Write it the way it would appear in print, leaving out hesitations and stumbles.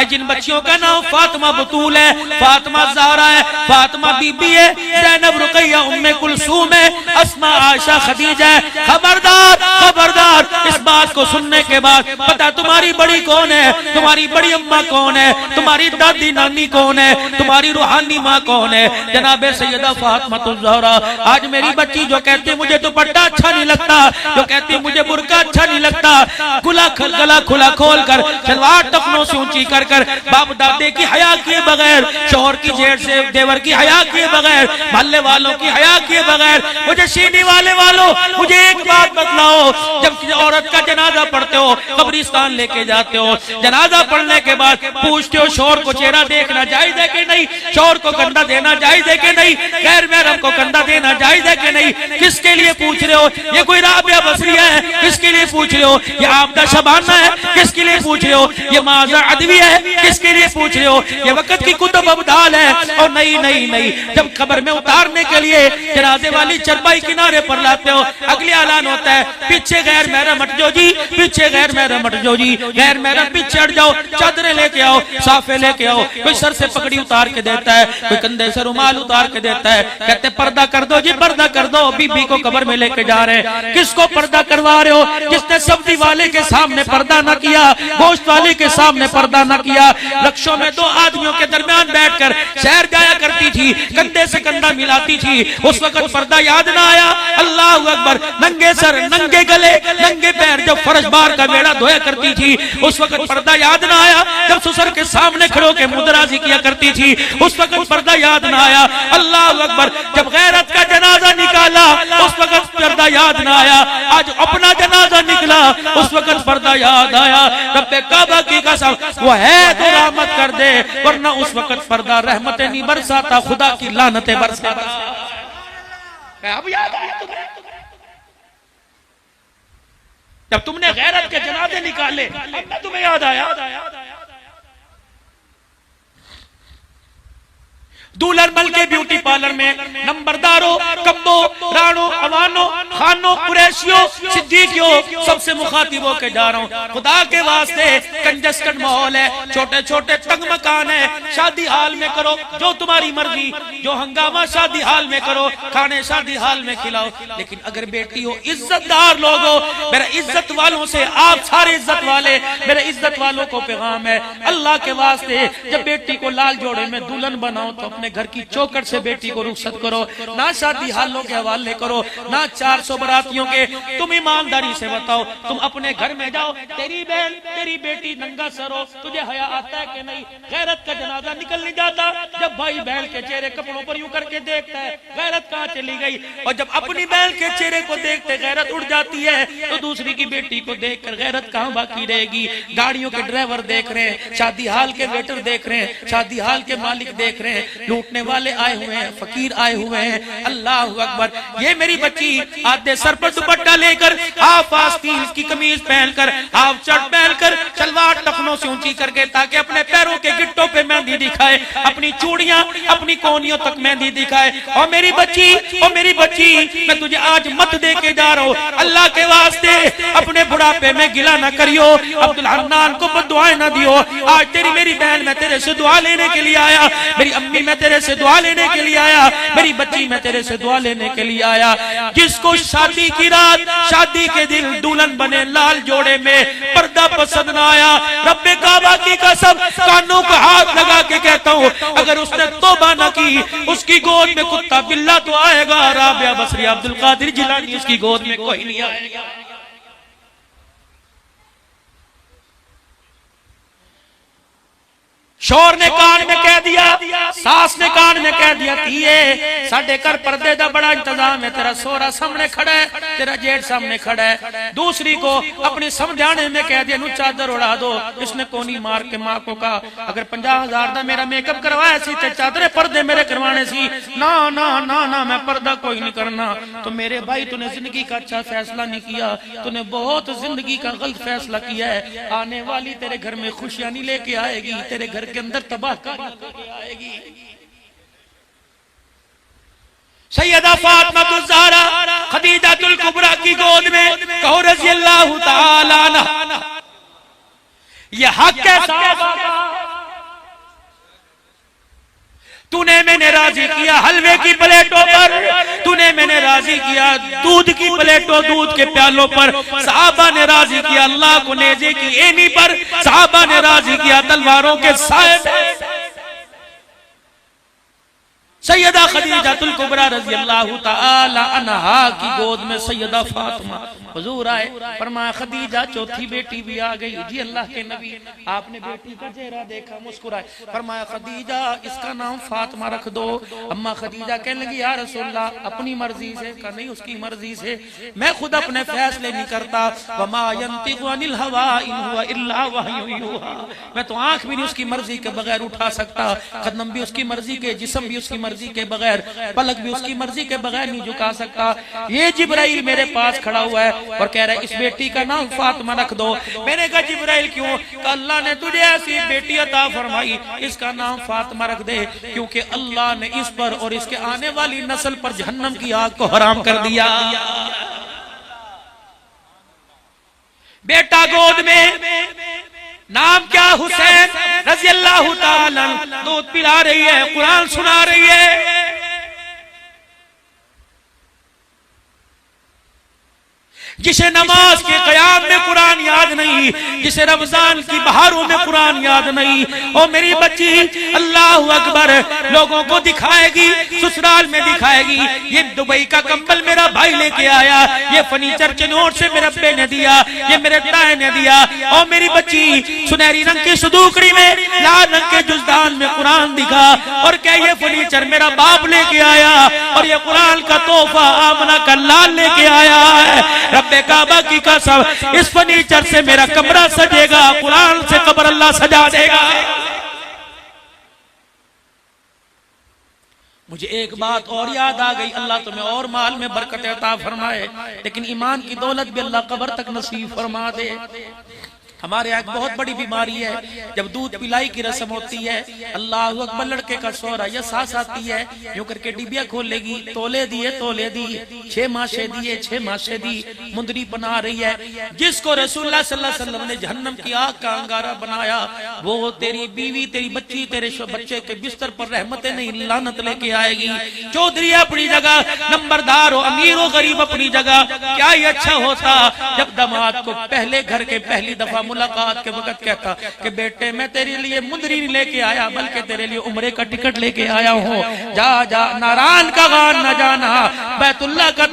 जिन बच्चियों का नाम फातिमा बतूल है, फातिमा ज़हरा है, फातिमा बीबी है, ज़ैनब रुकैया उम्मे कुलसूम है, अस्मा आयशा खदीजा है। खबरदार खबरदार, इस बात को सुनने के बाद पता तुम्हारी बड़ी कौन है, तुम्हारी बड़ी अम्मा कौन है, तुम्हारी दादी नानी कौन है, तुम्हारी रूहानी माँ कौन है, जनाबे सैयदा फातिमा ज़हरा। आज मेरी बच्ची जो कहती है मुझे दुपट्टा अच्छा नहीं लगता, जो कहती है मुझे बुर्का अच्छा नहीं लगता, गला खुला खोल कर सलवार टखनों से ऊंची कर कर बाप दादे की हया किए बगैर, शौहर की जेठ से देवर की हया किए बगैर, मोहल्ले वालों की हया किए बगैर, मुझे सीनी वाले वालों मुझे एक बात बतलाओ, जब औरत का जनाजा पढ़ते हो, कब्रिस्तान लेके जाते हो, जनाजा पढ़ने के बाद पूछते हो शौहर को चेहरा देखना जायज है कि नहीं, शौहर को कंधा देना जायज है कि नहीं, गैर महरम को कंधा देना जायज है कि नहीं, किसके लिए पूछ रहे हो? ये कोई राबिया बसरिया है, किसके लिए पूछ रहे हो? ये आपदा शबाना है, किसके लिए पूछ रहे हो? ये माजा अदवी है, किसके लिए पूछ रहे हो? ये वक्त की कुतुब अब्दाल है। और नहीं नहीं नहीं, जब कब्र में उतारने के लिए जनाजे वाली चरपाई किनारे पर लाते हो, अगले ऐलान होता है पीछे गैर महरम हट जाओ जी, पीछे गैर महरम हट जाओ जी, गैर महरम पीछे हट जाओ, चादरें लेके आओ, साफे लेके आओ। कोई सर से पगड़ी उतार के देता है, कोई कंधे से रुमाल उतार के देता है, कहते पर्दा कर दो जी, पर्दा कर दो, बीबी को कब्र में लेके जा रहे हैं। किसको पर्दा करवा रहे हो? जिसने सब्जी वाले के सामने पर्दा न किया, गोश्त वाले के सामने पर्दा न किया, रक्षों में दो आदमियों के दरमियान बैठकर शहर जाया करती थी, कंधे से कंधा मिलाती थी, उस वक्त पर्दा याद ना आया? अल्लाह अकबर। नंगे सर, नंगे गले, नंगे पैर जब फर्श बार का बेड़ा धोया करती थी, उस वक्त पर्दा याद ना आया? जब ससुर के सामने खड़ो के मुदराजी किया करती थी, उस वक्त पर्दा याद ना आया? अल्लाह अकबर। जब गैरत का जनाजा निकाला, उस वक्त पर्दा याद ना आया? आज अपना जनाजा निकला, उस वक्त पर्दा याद आया? रब्बे काबा की कसम, वो है तो रहमत कर दे, वरना उस वक्त पर्दा रहमतें नहीं बरसाता, खुदा की लानतें बरसाता। अब याद आया तुम्हें? जब तुमने गैरत के जनाजे निकाले, अब तुम्हें याद आया? दुल्हन मल के ब्यूटी पार्लर में नंबरदारों, कब्बो, राणो, अवानो, खानो, कुरैशियों, सिद्दीकियों, सबसे मुखातिब होके जा रहा हूं। खुदा के वास्ते कंजस्टेड माहौल है, छोटे छोटे तंग मकान है, शादी हाल में करो जो तुम्हारी मर्जी, जो हंगामा शादी हाल में करो, खाने शादी हाल में खिलाओ। लेकिन अगर बेटी हो, इज्जतदार लोग हो, मेरा इज्जत वालों से, आप सारे इज्जत वाले, मेरे इज्जत वालों को पैगाम है, अल्लाह के वास्ते जब बेटी को लाल जोड़े में दुल्हन बनाओ तो अपने घर की चौखट से बेटी को रुखसत करो, ना शादी हालों के हवाले करो, ना 400 बरातियों के। तुम ईमानदारी से बताओ, तुम अपने घर में जाओ, तेरी बहन, तेरी बेटी नंगा सर हो, तुझे हया आता है कि नहीं? गैरत का जनाजा निकल नहीं जाता जब भाई बहन के चेहरे कपड़ों पर यूं करके देखता है, गैरत कहाँ चली गई? और जब अपनी बहन के चेहरे को देखते गैरत उड़ जाती है, तो दूसरी की बेटी को देखकर गैरत कहाँ बाकी रहेगी? गाड़ियों के ड्राइवर देख रहे हैं, शादी हाल के वेटर देख रहे हैं, शादी हाल के मालिक देख रहे हैं, लूटने वाले आए हुए हैं, फकीर आए हुए हैं। अल्लाह अकबर। ये मेरी बच्ची आधे सर पर दुपट्टा लेकर, हाफ आस्तीन की कमीज पहनकर, हाफ शर्ट पहनकर, सलवार टखनों से ऊंची करके, ताकि अपने पैरों के गिट्टों पे मेहंदी दिखाए, अपनी चूड़ियां, अपनी कोहनियों तक मेहंदी दिखाए। और मेरी बच्ची, और मेरी बच्ची, मैं तुझे आज मत दे के जा रहा हूँ, अल्लाह के वास्ते अपने बुढ़ापे में गिला न करियो, अब्दुल हन्नान को बद्दुआएं न दियो। आज तेरी मेरी बहन, मैं तेरे से दुआ लेने के लिए आया, मेरी अम्मी मैं तेरे से दुआ लेने के लिए आया, मेरी बच्ची मैं तेरे से दुआ लेने के लिए आया। जिसको शादी की रात, शादी के दिन दुल्हन बने लाल जोड़े में पर्दा पसंद ना आया, रब्बे काबा की कसम कानों को हाथ लगा के कहता हूँ, अगर उसने तौबा न की, उसकी गोद में कुत्ता बिल्ला तो आएगा। राबिया बसरी, अब्दुल कादिर जिलानी, उसकी गोद में कोई नहीं आएगा। शोर ने कान में कह दिया, सास ने कान में कह दिया, तीए साडे घर पर्दे दा बड़ा इंतजाम है, तेरा सोहरा सामने खड़ा है, तेरा जेठ सामने खड़ा है। दूसरी को अपनी समझाने में कह दिया, नु चादर उड़ा दो। इसने कोनी मार के मां को कहा, अगर 50,000 दा मेरा मेकअप करवाया सी ते चादरे पर्दे मेरे करवाने सी, ना ना ना ना मैं पर्दा कोई नहीं करना। तो मेरे भाई, तूने जिंदगी का अच्छा फैसला नहीं किया, तूने बहुत जिंदगी का गलत फैसला किया है। आने वाली तेरे घर में खुशियां नहीं लेके आएगी, तेरे घर के अंदर तबाहकारी लेके आएगी। सैयदा फातिमा ज़हरा खदीजातुल कुबरा की गोद में कहो रज़ियल्लाहु ताला अन्हा, ये हक है साहबा का, तूने मैंने राजी किया हलवे की प्लेटों पर, तूने मैंने राजी किया दूध की प्लेटों, दूध के प्यालों पर। सहाबा ने राजी किया अल्लाह को नेजे की एनी पर, सहाबा ने राजी किया तलवारों के साए पे। सैयदा खदीजातुल कुबरा रजी अल्लाह तआला अन्हा की गोद में सैयदा फातिमा हुजूर आए, फरमाया खदीजा चौथी बेटी भी आ गई। जी अल्लाह के नबी, आपने बेटी का चेहरा देखा, मुस्कुराए, फरमाया खदीजा इसका नाम फातिमा रख दो। अम्मा खदीजा कहने लगी या रसूलल्लाह अपनी मर्जी से? कहा नहीं, उसकी मर्जी से, मैं खुद अपने फैसले नहीं करता। वमा यंतिकु अनिल हवा इन हुवा इल्ला वह्युन युहा, मैं तो आंख भी नहीं उसकी मर्जी के बगैर उठा सकता, कदम भी उसकी मर्जी के, जिस्म भी उसकी मर्जी के बगैर, पलक भी उसकी मर्जी के बगैर नहीं झुका सकता। ये जिब्राइल मेरे पास खड़ा हुआ है और कह रहा है इस बेटी का नाम फातिमा रख दो। मैंने कहा जिब्राइल क्यों? अल्लाह ने तुझे ऐसी बेटी अता फरमाई, इसका नाम फातिमा रख दे, क्योंकि अल्लाह ने इस पर और इसके आने वाली नस्ल पर जहन्नम की आग को हराम कर दिया। बेटा गोद में, नाम क्या? हुसैन रज़ी अल्लाह ताला, दूध पिला रही है, कुरान सुना रही है। जिसे नमाज के क़याम में कुरान याद नहीं, जिसे रमजान की बहारों में कुरान याद नहीं, ओ मेरी बच्ची अल्लाह अकबर लोगों को दिखाएगी, ससुराल में दिखाएगी। ये दुबई का कंबल मेरा भाई लेके आया, ये फर्नीचर के नोट से मेरे अब्बे ने दिया, ये मेरे ताए ने दिया। ओ मेरी बच्ची सुनहरी रंग की सदूकड़ी में लाल रंग के जुज़दान में कुरान दिखा और क्या ये फर्नीचर मेरा बाप लेके आया और ये कुरान का तोहफा आमना का लाल लेके आया है। रब्बे काबा की कसम, इस फर्नीचर से मेरा कमरा सजेगा, कुरान से कब्र अल्लाह सजा देगा। मुझे एक बात और याद आ गई, अल्लाह तुम्हें और माल में बरकत अता फरमाए, लेकिन ईमान की दौलत भी अल्लाह कब्र तक नसीब फरमा दे। हमारे यहाँ बहुत बड़ी बीमारी है, जब दूध पिलाई की रस्म होती है, अल्लाह अकबर लड़के का सोरा या सास आती है, यूं करके डिबिया खोलेगी, तोले दिए, तोले दी, 6 माशे दिए, 6 माशे दी, मुंदरी बना रही है। जिसको रसूलुल्लाह सल्लल्लाहु अलैहि वसल्लम ने जहन्नम की आग का अंगारा बनाया, वो तेरी बीवी, तेरी बच्ची, तेरे बच्चे के बिस्तर पर रहमतें नहीं लानत लेके आएगी। चौधरी अपनी जगह, नंबरदार हो, अमीर हो, गरीब अपनी जगह, क्या ही अच्छा होता जब दामाद को पहले घर के पहली दफा मुलाकात के वक्त कहता कि बेटे मैं तेरे लिए मुंदरी नहीं लेके आया, बल्कि तेरे लिए उम्रे का टिकट लेके आया हूँ, जा जा नारायण का गान न जाना, बैतुल्लाह का